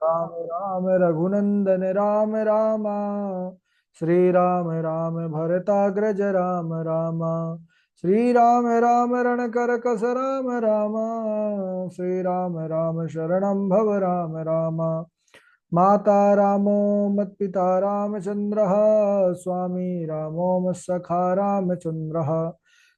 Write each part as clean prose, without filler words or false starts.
राम राम रघुनंदन राम राम। श्री राम राम भरताग्रज राम राम। श्री राम राम रणकर कस राम राम। श्री राम राम शरणं भव राम राम। माता रामो मत्पिता रामचन्द्रः। स्वामी रामो मत्सखा रामचन्द्रः।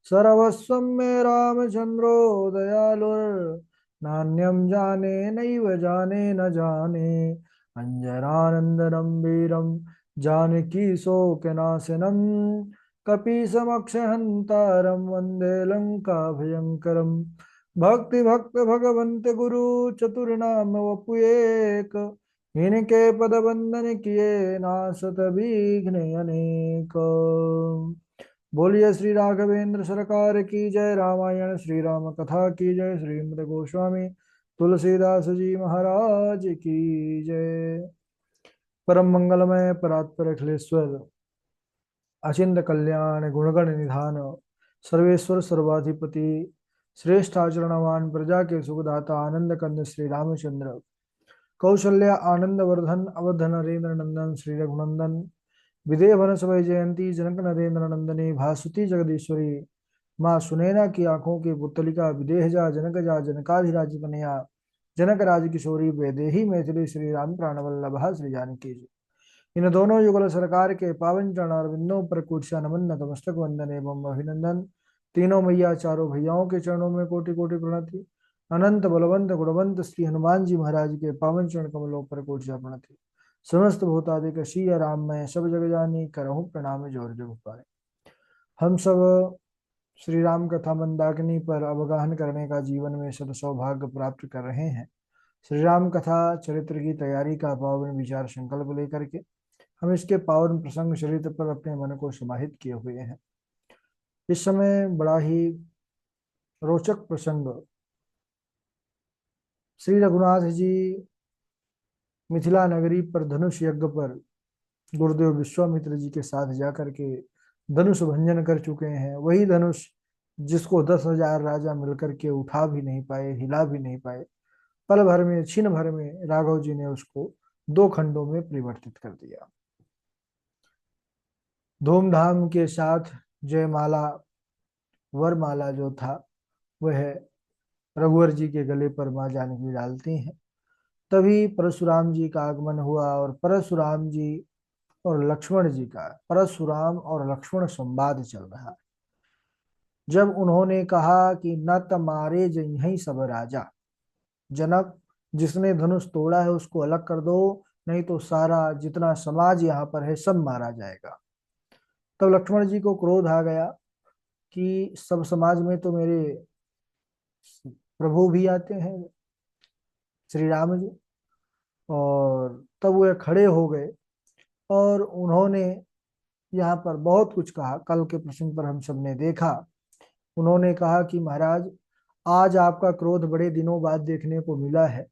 सर्वस्वं मे रामचन्द्रो दयालुर्। नान्यं जाने नैव जाने न जाने। अञ्जनानन्दनं वीरं जानकी शोकनाशनं। कपीशमक्षहन्तारं वन्दे लङ्काभयङ्करम्। भक्ति भक्त भगवन्त गुरु चतुर्नाम वपु एक। इनके पद वंदन किए नासत विघ्न अनेक। बोलिए श्री राघवेंद्र सरकार की जय। रामायण श्री राम कथा की जय। श्रीमद् गोस्वामी तुलसीदास जी महाराज की जय। परम मंगलमय परात्पर अखिलेश्वर अचिंत कल्याण गुणगण निधान सर्वेश्वर सर्वाधिपति श्रेष्ठ आचरणवान प्रजा के सुखदाता आनंद कंद श्री रामचंद्र कौशल्या आनंद वर्धन अवध नरेंद्र नंदन श्री रघुनंदन विदेह वन समय जयंती जनक नरेंद्र नंदनी भासुती जगदीश्वरी माँ सुनैना की आंखों की पुतलिका विदेह जा जनक जा जनकाधिराज कन्या जनक राज किशोरी वैदेही मैथिली श्री राम प्राणवल्लभा श्री जानकी जी। इन दोनों युगल सरकार के पावन चरणारविंदों पर कुर्सिया नमन नतमस्तक वंदन एवं अभिनंदन। तीनों मैया चारों भैयाओं के चरणों में कोटि कोटि प्रणति। अनंत बलवंत गुणवंत श्री हनुमान जी महाराज के पावन चरण कमलों पर कोटिया प्रणति। समस्त भूतादिक श्री राम मैं सब जग जानी करहूँ प्रणाम जोर जग पाए। हम सब श्री राम कथा मंदाकिनी पर अवगाहन करने का जीवन में सद सौभाग्य प्राप्त कर रहे हैं। श्री राम कथा चरित्र की तैयारी का पावन विचार संकल्प लेकर के हम इसके पावन प्रसंग चरित्र पर अपने मन को समाहित किए हुए हैं। इस समय बड़ा ही रोचक प्रसंग श्री रघुनाथ जी मिथिला नगरी पर धनुष यज्ञ पर गुरुदेव विश्वामित्र जी के साथ जाकर के धनुष भंजन कर चुके हैं। वही धनुष जिसको 10,000 राजा मिलकर के उठा भी नहीं पाए, हिला भी नहीं पाए, पल भर में क्षण भर में राघव जी ने उसको दो खंडों में परिवर्तित कर दिया। धूमधाम के साथ जयमाला वरमाला जो था वह रघुवर जी के गले पर माँ जानकी डालती हैं। तभी परशुराम जी का आगमन हुआ और परशुराम जी और लक्ष्मण जी का परशुराम और लक्ष्मण संवाद चल रहा है। जब उन्होंने कहा कि न तमारे जही सब राजा, जनक जिसने धनुष तोड़ा है उसको अलग कर दो, नहीं तो सारा जितना समाज यहाँ पर है सब मारा जाएगा। तब लक्ष्मण जी को क्रोध आ गया कि सब समाज में तो मेरे प्रभु भी आते हैं श्री राम जी। और तब वे खड़े हो गए और उन्होंने यहाँ पर बहुत कुछ कहा। कल के प्रसंग पर हम सब ने देखा, उन्होंने कहा कि महाराज आज आपका क्रोध बड़े दिनों बाद देखने को मिला है,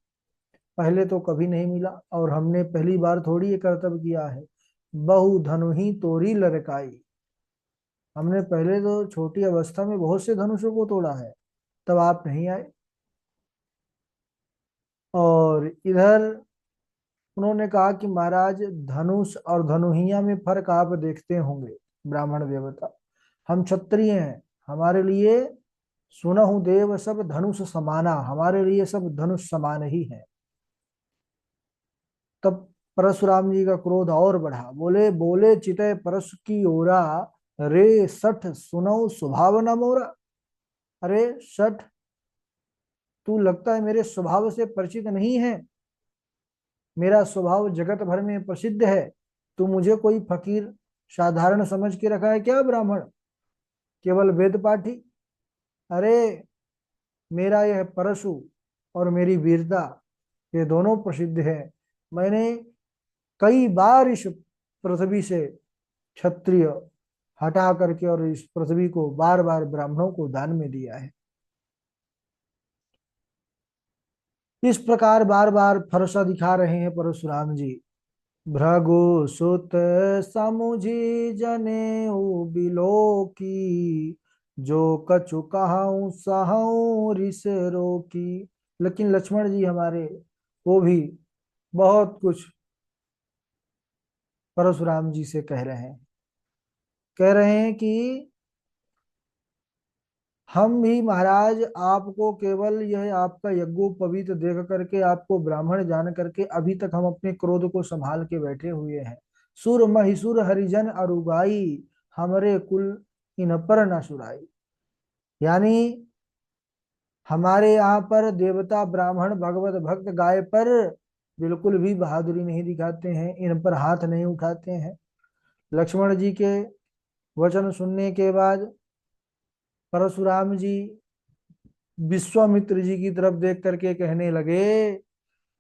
पहले तो कभी नहीं मिला और हमने पहली बार थोड़ी ये कर्तव्य किया है। बहु धनु ही तोरी लड़काई, हमने पहले तो छोटी अवस्था में बहुत से धनुषों को तोड़ा है, तब आप नहीं आए। और इधर उन्होंने कहा कि महाराज धनुष और धनुहिया में फर्क आप देखते होंगे, ब्राह्मण देवता हम क्षत्रिय हैं, हमारे लिए सुनहु देव सब धनुष समाना, हमारे लिए सब धनुष समान ही है। तब परशुराम जी का क्रोध और बढ़ा, बोले बोले चितय परशु की ओरा, रे सठ सुनौ स्वभाव न मोरा। अरे सठ, तू लगता है मेरे स्वभाव से परिचित नहीं है, मेरा स्वभाव जगत भर में प्रसिद्ध है। तू मुझे कोई फकीर साधारण समझ के रखा है क्या, ब्राह्मण केवल वेद पाठी। अरे मेरा यह परशु और मेरी वीरता ये दोनों प्रसिद्ध है। मैंने कई बार इस पृथ्वी से क्षत्रिय हटा करके और इस पृथ्वी को बार बार ब्राह्मणों को दान में दिया है। इस प्रकार बार बार फरसा दिखा रहे हैं परशुराम जी। भृगु सुत समुझी जने बिलो की, जो कछु कहाऊं सहाऊं रिस रोकी। लेकिन लक्ष्मण जी हमारे वो भी बहुत कुछ परशुराम जी से कह रहे हैं कि हम भी महाराज आपको केवल यह आपका यज्ञोपवीत देख करके, आपको ब्राह्मण जान करके अभी तक हम अपने क्रोध को संभाल के बैठे हुए हैं। सुर महिसुर हरिजन अरुगाई, हमरे कुल इन पर न सुराई। यानी हमारे यहाँ पर देवता ब्राह्मण भगवत भक्त गाय पर बिल्कुल भी बहादुरी नहीं दिखाते हैं, इन पर हाथ नहीं उठाते हैं। लक्ष्मण जी के वचन सुनने के बाद परशुराम जी विश्वामित्र जी की तरफ देख करके कहने लगे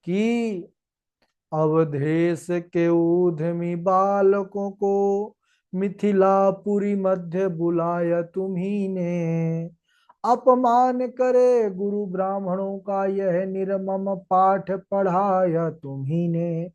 कि अवधेश के उद्यमी बालकों को मिथिलापुरी मध्य बुलाया तुम्ही ने, अपमान करे गुरु ब्राह्मणों का यह निर्मम पाठ पढ़ाया तुम्ही ने।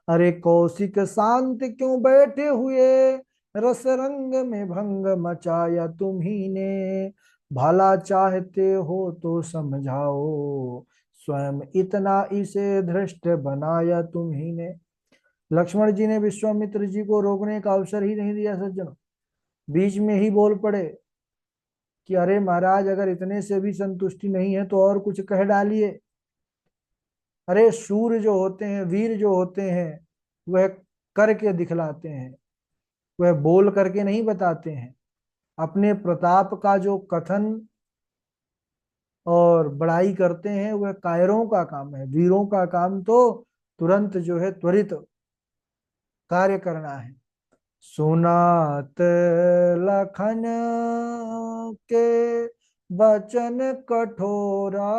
अरे कौशिक शांत क्यों बैठे हुए, रस रंग में भंग मचाया तुम्ही ने। भला चाहते हो तो समझाओ, स्वयं इतना इसे धृष्ट बनाया तुम्ही ने। लक्ष्मण जी ने विश्वामित्र जी को रोकने का अवसर ही नहीं दिया सज्जनों, बीच में ही बोल पड़े कि अरे महाराज, अगर इतने से भी संतुष्टि नहीं है तो और कुछ कह डालिए। अरे शूर जो होते हैं, वीर जो होते हैं, वह करके दिखलाते हैं, वह बोल करके नहीं बताते हैं। अपने प्रताप का जो कथन और बड़ाई करते हैं वह कायरों का काम है। वीरों का काम तो तुरंत जो है त्वरित कार्य करना है। सुनात लखन के बचन कठोरा,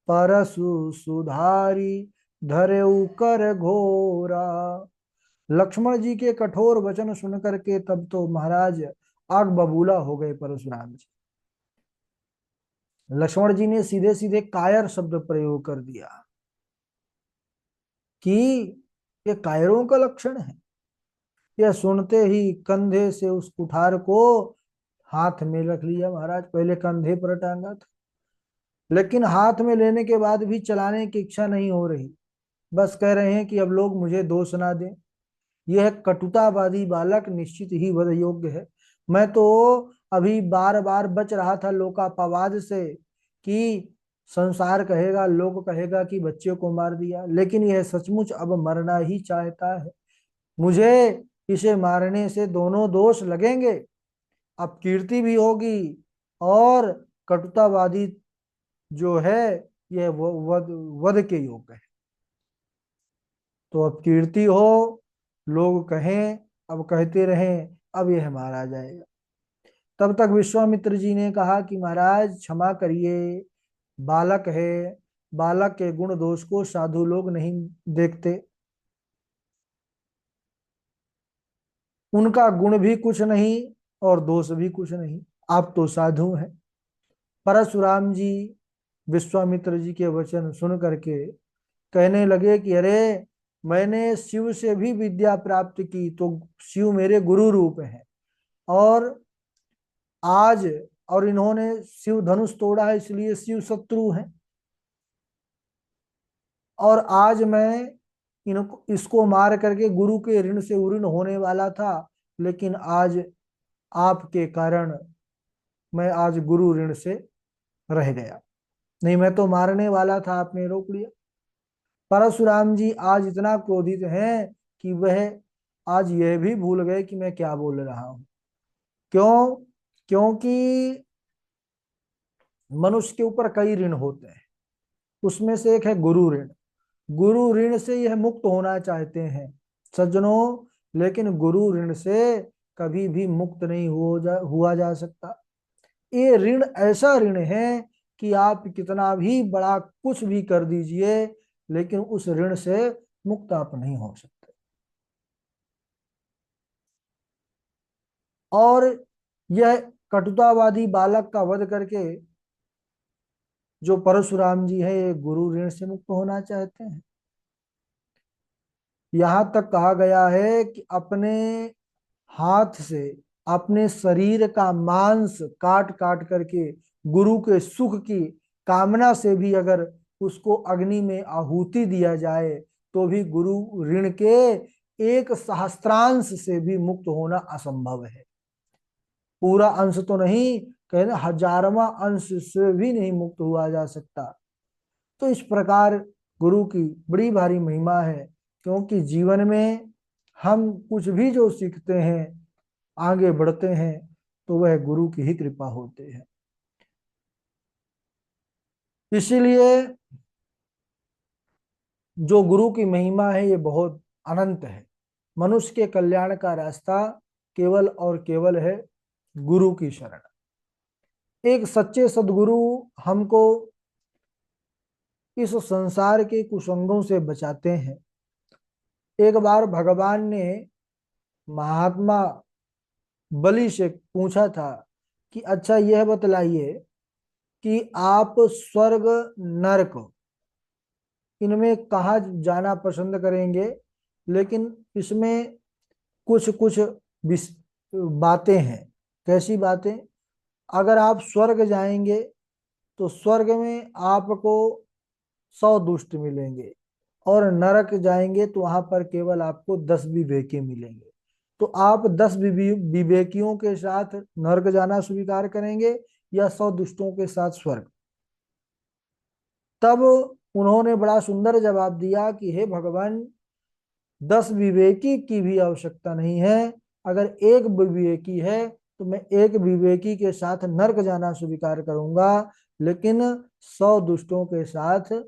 परसु सुधारी धरेउ कर घोरा। लक्ष्मण जी के कठोर वचन सुन करके तब तो महाराज आग बबूला हो गए परशुराम जी। लक्ष्मण जी ने सीधे सीधे कायर शब्द प्रयोग कर दिया कि ये कायरों का लक्षण है। यह सुनते ही कंधे से उस कुठार को हाथ में रख लिया महाराज। पहले कंधे पर टांगा था, लेकिन हाथ में लेने के बाद भी चलाने की इच्छा नहीं हो रही। बस कह रहे हैं कि अब लोग मुझे दोष ना दें, यह कटुतावादी बालक निश्चित ही वध योग्य है। मैं तो अभी बार बार बच रहा था लोकापवाद से कि संसार कहेगा, लोग कहेगा कि बच्चे को मार दिया, लेकिन यह सचमुच अब मरना ही चाहता है। मुझे इसे मारने से दोनों दोष लगेंगे, अपकीर्ति भी होगी और कटुतावादी जो है यह वध वध के योग्य है। तो अपकीर्ति हो, लोग कहें, अब कहते रहें, अब यह मारा जाएगा। तब तक विश्वामित्र जी ने कहा कि महाराज क्षमा करिए, बालक है, बालक के गुण दोष को साधु लोग नहीं देखते। उनका गुण भी कुछ नहीं और दोष भी कुछ नहीं, आप तो साधु हैं। परशुराम जी विश्वामित्र जी के वचन सुन करके कहने लगे कि अरे, मैंने शिव से भी विद्या प्राप्त की तो शिव मेरे गुरु रूप हैं, और आज और इन्होंने शिव धनुष तोड़ा है इसलिए शिव शत्रु हैं, और आज मैं इनको इसको मार करके गुरु के ऋण से उऋण होने वाला था, लेकिन आज आपके कारण मैं आज गुरु ऋण से रह गया, नहीं मैं तो मारने वाला था, आपने रोक लिया। परशुराम जी आज इतना क्रोधित हैं कि वह आज यह भी भूल गए कि मैं क्या बोल रहा हूं। क्यों? क्योंकि मनुष्य के ऊपर कई ऋण होते हैं, उसमें से एक है गुरु ऋण। गुरु ऋण से यह मुक्त होना चाहते हैं सज्जनों, लेकिन गुरु ऋण से कभी भी मुक्त नहीं हुआ जा सकता। ये ऋण ऐसा ऋण है कि आप कितना भी बड़ा कुछ भी कर दीजिए, लेकिन उस ऋण से मुक्त आप नहीं हो सकते। और यह कटुतावादी बालक का वध करके जो परशुराम जी है ये गुरु ऋण से मुक्त होना चाहते हैं। यहां तक कहा गया है कि अपने हाथ से अपने शरीर का मांस काट काट करके गुरु के सुख की कामना से भी अगर उसको अग्नि में आहुति दिया जाए तो भी गुरु ऋण के एक सहस्त्रांश से भी मुक्त होना असंभव है। पूरा अंश तो नहीं, कहना हजारवां अंश से भी नहीं मुक्त हुआ जा सकता। तो इस प्रकार गुरु की बड़ी भारी महिमा है, क्योंकि जीवन में हम कुछ भी जो सीखते हैं, आगे बढ़ते हैं, तो वह गुरु की ही कृपा होती है। इसीलिए जो गुरु की महिमा है ये बहुत अनंत है। मनुष्य के कल्याण का रास्ता केवल और केवल है गुरु की शरण। एक सच्चे सद्गुरु हमको इस संसार के कुसंगों से बचाते हैं। एक बार भगवान ने महात्मा बलि से पूछा था कि अच्छा यह बतलाइए कि आप स्वर्ग नरक इनमें कहाँ जाना पसंद करेंगे। लेकिन इसमें कुछ कुछ बातें हैं। कैसी बातें? अगर आप स्वर्ग जाएंगे तो स्वर्ग में आपको 100 दुष्ट मिलेंगे, और नरक जाएंगे तो वहां पर केवल आपको 10 विवेकी मिलेंगे। तो आप 10 विवेकियों के साथ नरक जाना स्वीकार करेंगे या 100 दुष्टों के साथ स्वर्ग? तब उन्होंने बड़ा सुंदर जवाब दिया कि हे भगवान, 10 विवेकी की भी आवश्यकता नहीं है। अगर एक विवेकी है तो मैं एक विवेकी के साथ नरक जाना स्वीकार करूंगा, लेकिन 100 दुष्टों के साथ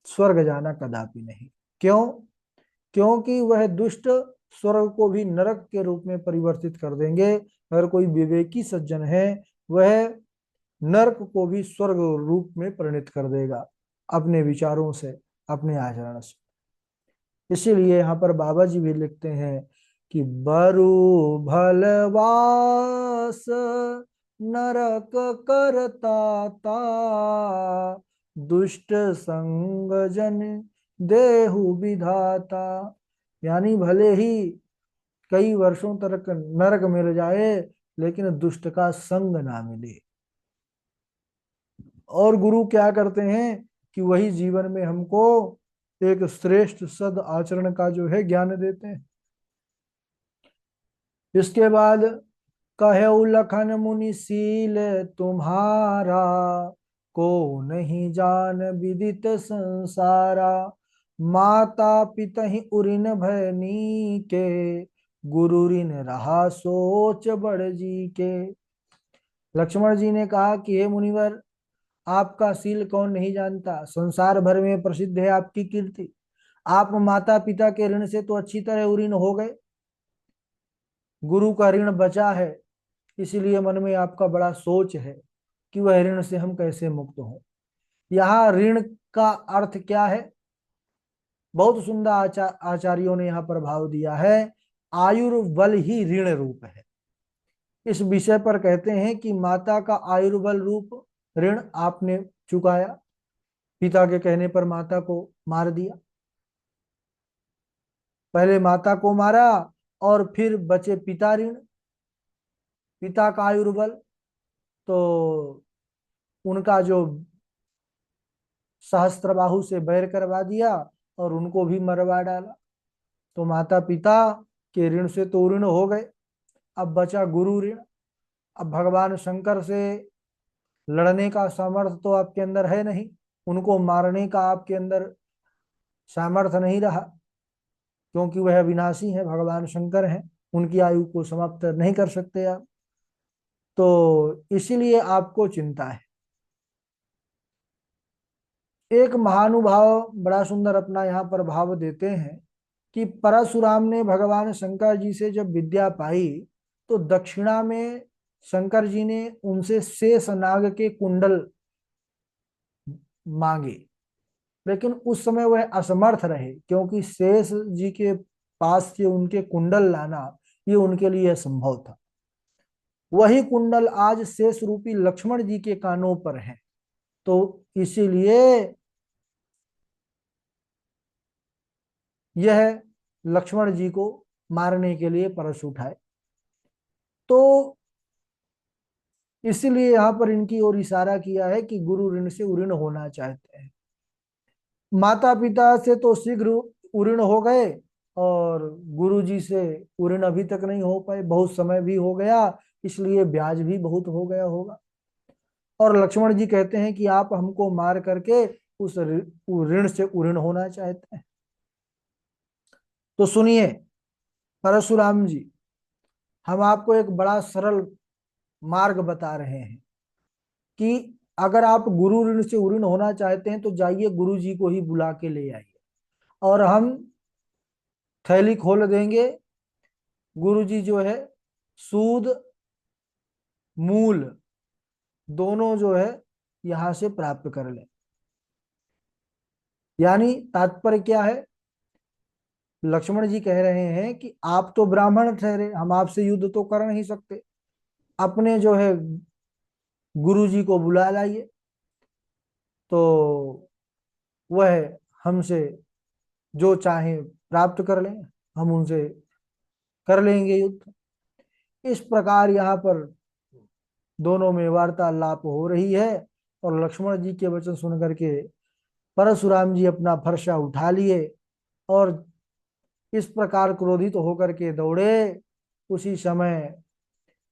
स्वर्ग जाना कदापि नहीं। क्यों? क्योंकि वह दुष्ट स्वर्ग को भी नरक के रूप में परिवर्तित कर देंगे। अगर कोई विवेकी सज्जन है, वह नरक को भी स्वर्ग रूप में परिणित कर देगा अपने विचारों से, अपने आचरण से। इसीलिए यहाँ पर बाबा जी भी लिखते हैं कि बरु भलवास नरक करता ता, दुष्ट संग जन देहु विधाता। यानी भले ही कई वर्षों तक नरक मिल जाए, लेकिन दुष्ट का संग ना मिले। और गुरु क्या करते हैं कि वही जीवन में हमको एक श्रेष्ठ सद आचरण का जो है ज्ञान देते हैं। इसके बाद कहे लखन मुनि शील तुम्हारा, को नहीं जान विदित संसारा, माता पिता ही उरिन भयनी के, गुरु ऋण रहा सोच बड़ जी के। लक्ष्मण जी ने कहा कि हे मुनिवर, आपका शील कौन नहीं जानता, संसार भर में प्रसिद्ध है आपकी कीर्ति। आप माता पिता के ऋण से तो अच्छी तरह उऋण हो गए, गुरु का ऋण बचा है। इसीलिए मन में आपका बड़ा सोच है कि वह ऋण से हम कैसे मुक्त हों। यहाँ ऋण का अर्थ क्या है? बहुत सुंदर आचार्यों ने यहाँ पर भाव दिया है। आयुर्बल ही ऋण रूप है। इस विषय पर कहते हैं कि माता का आयुर्बल रूप ऋण आपने चुकाया। पिता के कहने पर माता को मार दिया, पहले माता को मारा और फिर बचे पिता ऋण, पिता का आयुर्बल। तो उनका जो सहस्त्रबाहु से बैर करवा दिया और उनको भी मरवा डाला। तो माता पिता के ऋण से तो ऋण हो गए, अब बचा गुरु ऋण। अब भगवान शंकर से लड़ने का सामर्थ्य तो आपके अंदर है नहीं, उनको मारने का आपके अंदर सामर्थ्य नहीं रहा, क्योंकि वह अविनाशी है, भगवान शंकर हैं, उनकी आयु को समाप्त नहीं कर सकते आप। तो इसीलिए आपको चिंता है। एक महानुभाव बड़ा सुंदर अपना यहाँ पर भाव देते हैं कि परशुराम ने भगवान शंकर जी से जब विद्या पाई, तो दक्षिणा में शंकर जी ने उनसे शेष नाग के कुंडल मांगे। लेकिन उस समय वह असमर्थ रहे, क्योंकि शेष जी के पास से उनके कुंडल लाना ये उनके लिए असंभव था। वही कुंडल आज शेष रूपी लक्ष्मण जी के कानों पर है। तो इसीलिए यह लक्ष्मण जी को मारने के लिए परश उठाए। तो इसीलिए यहाँ पर इनकी ओर इशारा किया है कि गुरु ऋण से उऋण होना चाहते हैं। माता पिता से तो शीघ्र उऋण हो गए, और गुरु जी से उऋण अभी तक नहीं हो पाए, बहुत समय भी हो गया, इसलिए ब्याज भी बहुत हो गया होगा। और लक्ष्मण जी कहते हैं कि आप हमको मार करके उस ऋण से उऋण होना चाहते हैं। तो सुनिए परशुराम जी, हम आपको एक बड़ा सरल मार्ग बता रहे हैं कि अगर आप गुरु ऋण से उऋण होना चाहते हैं तो जाइए गुरु जी को ही बुला के ले आइए, और हम थैली खोल देंगे। गुरु जी जो है सूद मूल दोनों जो है यहां से प्राप्त कर लें। यानी तात्पर्य क्या है, लक्ष्मण जी कह रहे हैं कि आप तो ब्राह्मण ठहरे, हम आपसे युद्ध तो कर नहीं सकते, अपने जो है गुरु जी को बुला लाइए, तो वह हमसे जो चाहे प्राप्त कर लें, हम उनसे कर लेंगे युद्ध। इस प्रकार यहाँ पर दोनों में वार्तालाप हो रही है, और लक्ष्मण जी के वचन सुन करके परशुराम जी अपना फरसा उठा लिए और इस प्रकार क्रोधित होकर के दौड़े। उसी समय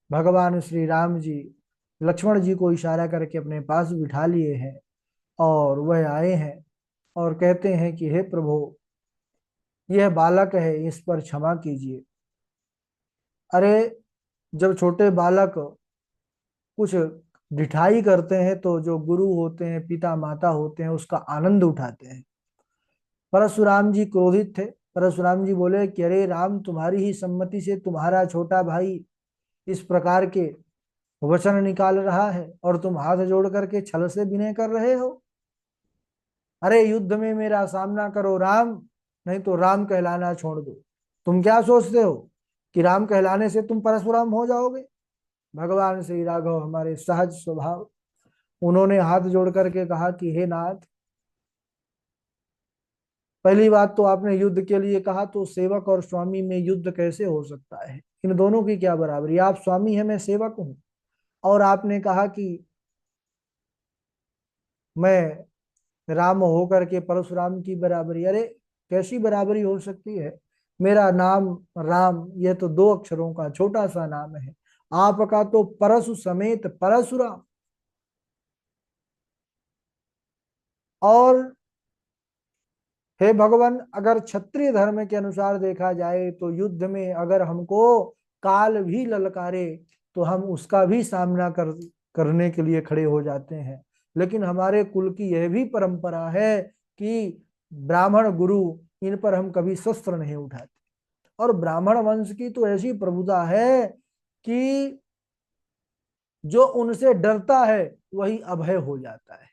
भगवान श्री राम जी लक्ष्मण जी को इशारा करके अपने पास बिठा लिए हैं, और वह आए हैं और कहते हैं कि हे प्रभु, यह बालक है, इस पर क्षमा कीजिए। अरे, जब छोटे बालक कुछ ढिठाई करते हैं तो जो गुरु होते हैं, पिता माता होते हैं, उसका आनंद उठाते हैं। परशुराम जी क्रोधित थे। परशुराम जी बोले कि अरे राम, तुम्हारी ही सम्मति से तुम्हारा छोटा भाई इस प्रकार के वचन निकाल रहा है और तुम हाथ जोड़ करके छल से विनय कर रहे हो। अरे युद्ध में मेरा सामना करो राम, नहीं तो राम कहलाना छोड़ दो। तुम क्या सोचते हो कि राम कहलाने से तुम परशुराम हो जाओगे? भगवान श्री राघव हमारे सहज स्वभाव, उन्होंने हाथ जोड़ करके कहा कि हे नाथ, पहली बात तो आपने युद्ध के लिए कहा, तो सेवक और स्वामी में युद्ध कैसे हो सकता है? इन दोनों की क्या बराबरी? आप स्वामी हैं, मैं सेवक हूं। और आपने कहा कि मैं राम होकर के परशुराम की बराबरी, अरे कैसी बराबरी हो सकती है? मेरा नाम राम, यह तो दो अक्षरों का छोटा सा नाम है, आपका तो परशु समेत परशुराम। और हे भगवान, अगर क्षत्रिय धर्म के अनुसार देखा जाए तो युद्ध में अगर हमको काल भी ललकारे तो हम उसका भी सामना करने के लिए खड़े हो जाते हैं। लेकिन हमारे कुल की यह भी परंपरा है कि ब्राह्मण गुरु, इन पर हम कभी शस्त्र नहीं उठाते। और ब्राह्मण वंश की तो ऐसी प्रभुता है कि जो उनसे डरता है वही अभय हो जाता है।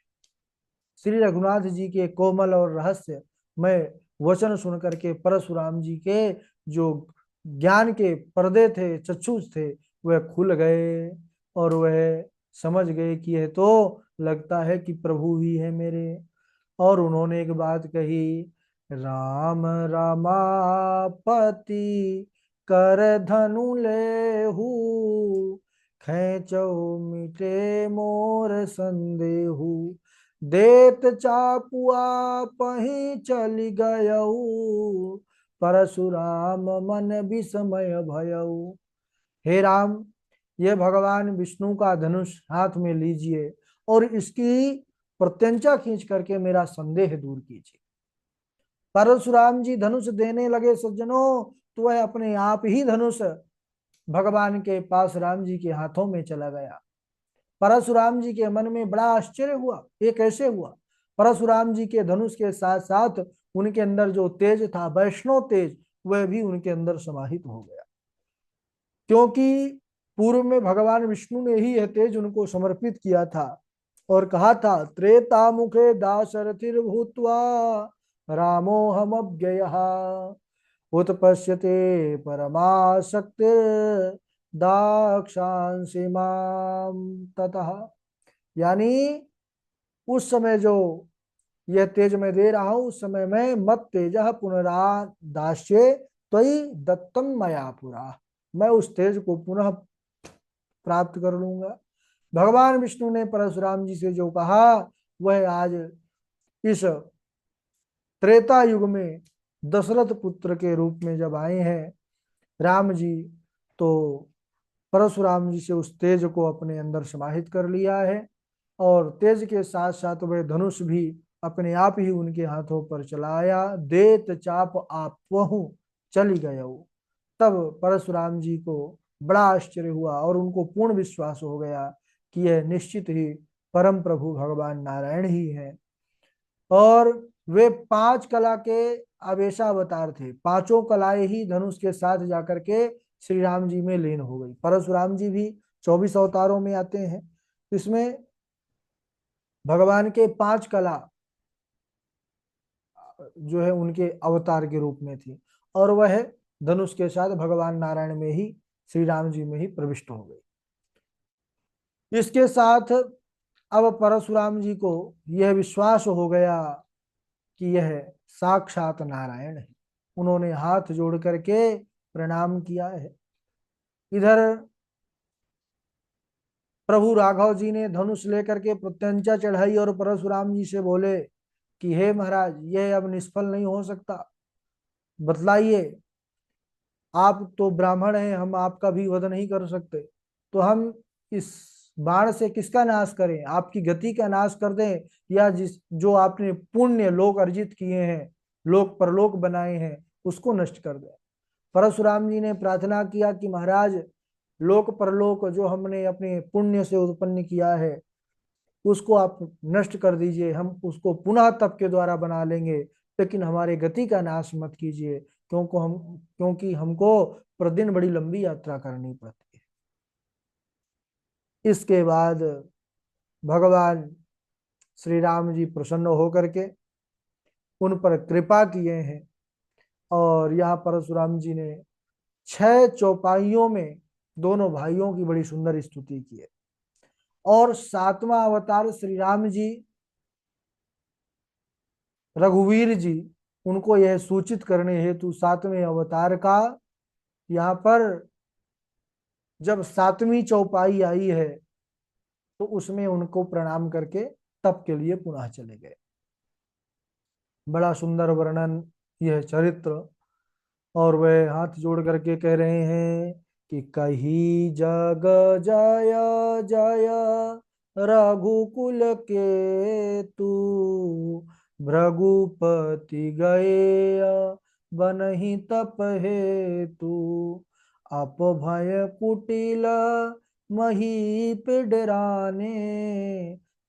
श्री रघुनाथ जी के कोमल और रहस्य में वचन सुन करके परशुराम जी के जो ज्ञान के पर्दे थे, चक्षुष थे, वह खुल गए, और वह समझ गए कि यह तो लगता है कि प्रभु ही है मेरे। और उन्होंने एक बात कही, राम रमापति कर धनु लेहू, खेचौ मिटे मोर संदेहू, देत चापुआ पही चली गयऊ, परशुराम मन विस्मय भयऊ। हे राम, ये भगवान विष्णु का धनुष हाथ में लीजिए और इसकी प्रत्यंचा खींच करके मेरा संदेह दूर कीजिए। परशुराम जी धनुष देने लगे सज्जनों, तो वह अपने आप ही धनुष भगवान के पास राम जी के हाथों में चला गया। परशुराम जी के मन में बड़ा आश्चर्य हुआ, ये कैसे हुआ? परशुराम जी के धनुष के साथ साथ उनके अंदर जो तेज था, वैष्णव तेज, वह भी उनके अंदर समाहित हो गया। क्योंकि पूर्व में भगवान विष्णु ने ही यह तेज उनको समर्पित किया था और कहा था, त्रेता मुखे दाशरथिर भूत्वा रामो हम अव्यय उत्पश्यते परमाशक्तिर दाक्षांसी माम ततः। यानी उस समय जो यह तेज मैं दे रहा हूं, उस समय में मत तेज पुनरा दास्ये त्वयि दत्तम मया पुरा, मैं उस तेज को पुनः प्राप्त कर लूंगा। भगवान विष्णु ने परशुराम जी से जो कहा, वह आज इस त्रेता युग में दशरथ पुत्र के रूप में जब आए हैं राम जी, तो परशुराम जी से उस तेज को अपने अंदर समाहित कर लिया है, और तेज के साथ साथ वह धनुष भी अपने आप ही उनके हाथों पर चलाया। देत चाप आपहु चली गए। तब परशुराम जी को बड़ा आश्चर्य हुआ और उनको पूर्ण विश्वास हो गया कि यह निश्चित ही परम प्रभु भगवान नारायण ही है। और वे पांच कला के आवेशावतार थे, पांचों कलाएं ही धनुष के साथ जाकर के श्री राम जी में लीन हो गई। परशुराम जी भी 24 अवतारों में आते हैं। इसमें भगवान के पांच कला जो है उनके अवतार के रूप में थी, और वह धनुष के साथ भगवान नारायण में ही, श्री राम जी में ही प्रविष्ट हो गई। इसके साथ अब परशुराम जी को यह विश्वास हो गया कि यह साक्षात नारायण है। उन्होंने हाथ जोड़ करके प्रणाम किया है। इधर प्रभु राघव जी ने धनुष लेकर के प्रत्यंचा चढ़ाई और परशुराम जी से बोले कि हे महाराज, यह अब निष्फल नहीं हो सकता, बतलाइए, आप तो ब्राह्मण हैं, हम आपका भी वध नहीं कर सकते, तो हम इस बाण से किसका नाश करें, आपकी गति का नाश कर दें, या जिस जो आपने पुण्य लोक अर्जित किए हैं, लोक परलोक बनाए हैं, उसको नष्ट कर दें। परशुराम जी ने प्रार्थना किया कि महाराज, लोक परलोक जो हमने अपने पुण्य से उत्पन्न किया है उसको आप नष्ट कर दीजिए, हम उसको पुनः तप के द्वारा बना लेंगे, लेकिन हमारे गति का नाश मत कीजिए, क्योंकि हमको प्रतिदिन बड़ी लंबी यात्रा करनी पड़ती है। इसके बाद भगवान श्री राम जी प्रसन्न होकर के उन पर कृपा किए हैं, और यहाँ परशुराम जी ने 6 चौपाइयों में दोनों भाइयों की बड़ी सुंदर स्तुति की है। और 7वां अवतार श्री राम जी, रघुवीर जी, उनको यह सूचित करने हेतु 7वें अवतार का यहाँ पर जब 7वीं चौपाई आई है तो उसमें उनको प्रणाम करके तप के लिए पुनः चले गए। बड़ा सुंदर वर्णन यह चरित्र। और वह हाथ जोड़ करके कह रहे हैं कि कही जग जय जय रघुकुल के तू, भृगुपति गए बनहि तप हेतु, अपभय कुटिल महीप डराने,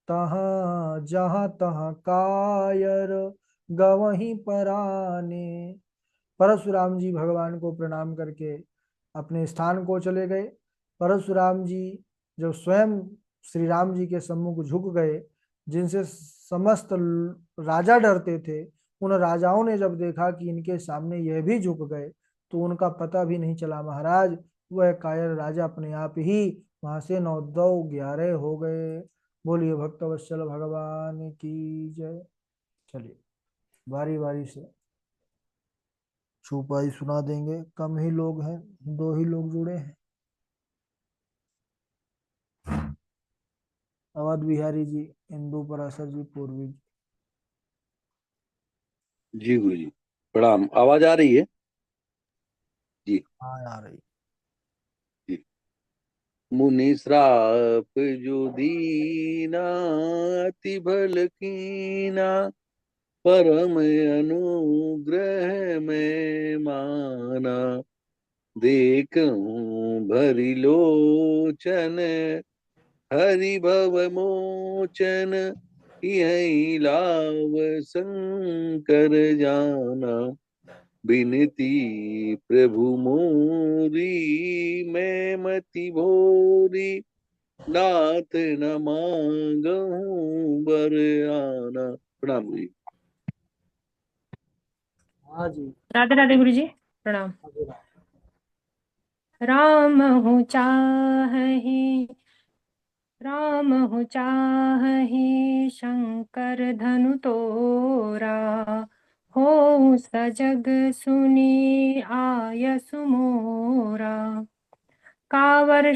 तहाँ जहाँ तहाँ कायर गवहीं पराने। परशुराम जी भगवान को प्रणाम करके अपने स्थान को चले गए। परशुराम जी जब स्वयं श्री राम जी के सम्मुख झुक गए, जिनसे समस्त राजा डरते थे, उन राजाओं ने जब देखा कि इनके सामने यह भी झुक गए, तो उनका पता भी नहीं चला महाराज, वह कायर राजा अपने आप ही वहां से 9 10 11 हो गए। बोलिए भक्तवत्सल भगवान की जय। चलिए बारी बारी से छुपाई सुना देंगे, कम ही लोग हैं, 2 ही लोग जुड़े हैं। अवध बिहारी जी, इंदु पराशर जी, पूर्वी जी। जी गुरु जी, प्रणाम। आवाज आ रही है? जी हाँ आ रही। जी। मुनि श्राप जो दीना, अति भल कीना, परम अनुग्रह में माना, देखूं भरी लोचन, हरि भव मोचन, यही लाव शंकर जाना, बिनती प्रभु मोरी, मैं मति भोरी, नाथ न मांगहूँ बर आना। प्रणाम जी। हाँ जी। राधे राधे गुरु जी, प्रणाम। राम हूँ चाहि, राम हूँ चाहि शंकर धनु तोरा, हो सजग सुनी आयसु मोरा, कावर